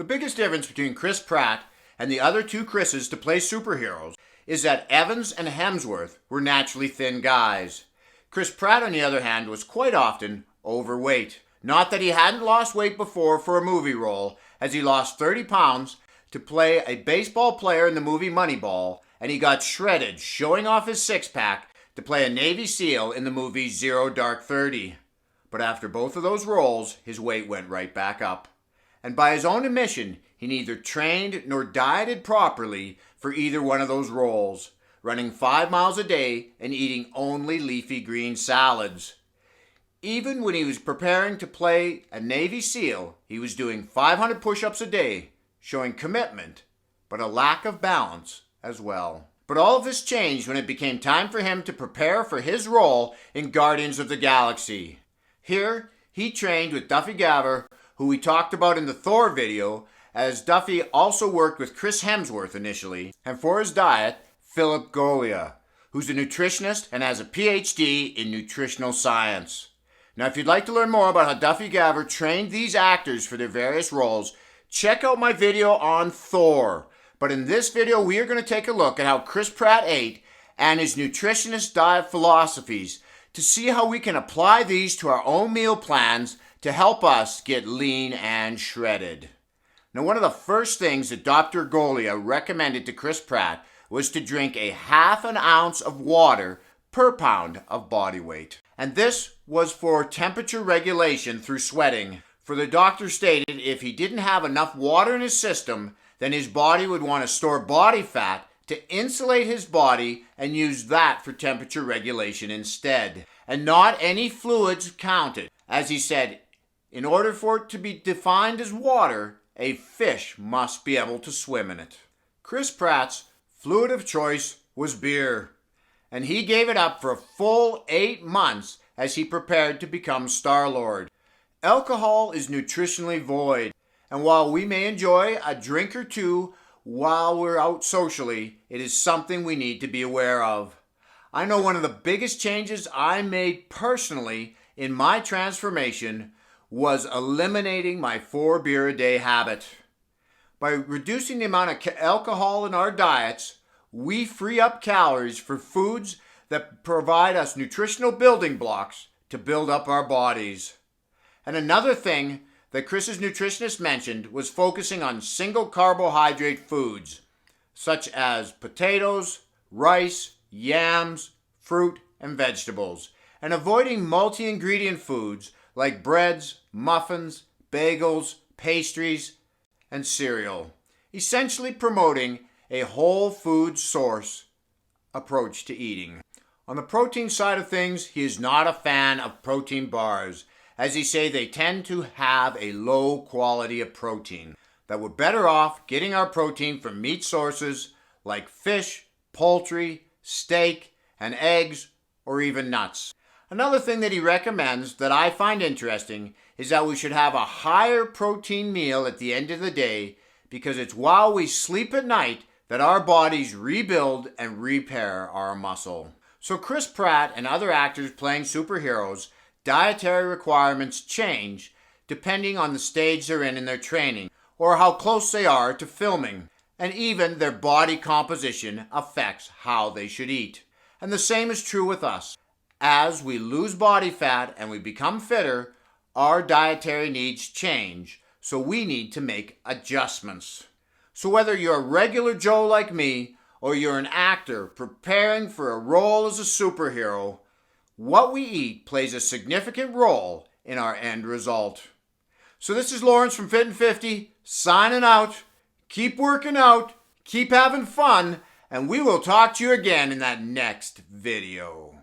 The biggest difference between Chris Pratt and the other two Chris's to play superheroes is that Evans and Hemsworth were naturally thin guys. Chris Pratt, on the other hand, was quite often overweight. Not that he hadn't lost weight before for a movie role, as he lost 30 pounds to play a baseball player in the movie Moneyball, and he got shredded showing off his six-pack to play a Navy SEAL in the movie Zero Dark 30. But after both of those roles, his weight went right back up. And by his own admission, he neither trained nor dieted properly for either one of those roles, running 5 miles a day and eating only leafy green salads. Even when he was preparing to play a Navy SEAL, he was doing 500 push-ups a day, showing commitment, but a lack of balance as well. But all of this changed when it became time for him to prepare for his role in Guardians of the Galaxy. Here, he trained with Duffy Gaver, who we talked about in the Thor video, as Duffy also worked with Chris Hemsworth initially, and for his diet, Philip Goglia, who's a nutritionist and has a PhD in nutritional science. Now, if you'd like to learn more about how Duffy Gaver trained these actors for their various roles, check out my video on Thor. But in this video, we are going to take a look at how Chris Pratt ate and his nutritionist diet philosophies to see how we can apply these to our own meal plans to help us get lean and shredded. Now, one of the first things that Dr. Goglia recommended to Chris Pratt was to drink a half an ounce of water per pound of body weight. And this was for temperature regulation through sweating. For the doctor stated if he didn't have enough water in his system, then his body would want to store body fat to insulate his body and use that for temperature regulation instead. And not any fluids counted. As he said, in order for it to be defined as water, a fish must be able to swim in it. Chris Pratt's fluid of choice was beer, and he gave it up for a full 8 months as he prepared to become Star-Lord. Alcohol is nutritionally void, and while we may enjoy a drink or two while we're out socially, it is something we need to be aware of. I know one of the biggest changes I made personally in my transformation was eliminating my 4 beer a day habit. By reducing the amount of alcohol in our diets, we free up calories for foods that provide us nutritional building blocks to build up our bodies. And another thing that Chris's nutritionist mentioned was focusing on single carbohydrate foods, such as potatoes, rice, yams, fruit, and vegetables, and avoiding multi-ingredient foods like breads, muffins, bagels, pastries, and cereal, essentially promoting a whole food source approach to eating. On the protein side of things, he is not a fan of protein bars, as he say they tend to have a low quality of protein, that we're better off getting our protein from meat sources like fish, poultry, steak, and eggs, or even nuts. Another thing that he recommends that I find interesting is that we should have a higher protein meal at the end of the day, because it's while we sleep at night that our bodies rebuild and repair our muscle. So Chris Pratt and other actors playing superheroes, dietary requirements change depending on the stage they're in their training, or how close they are to filming, and even their body composition affects how they should eat. And the same is true with us. As we lose body fat and we become fitter, our dietary needs change, so we need to make adjustments. So whether you're a regular Joe like me, or you're an actor preparing for a role as a superhero, what we eat plays a significant role in our end result. So this is Lawrence from Fit and 50, signing out. Keep working out, keep having fun, and we will talk to you again in that next video.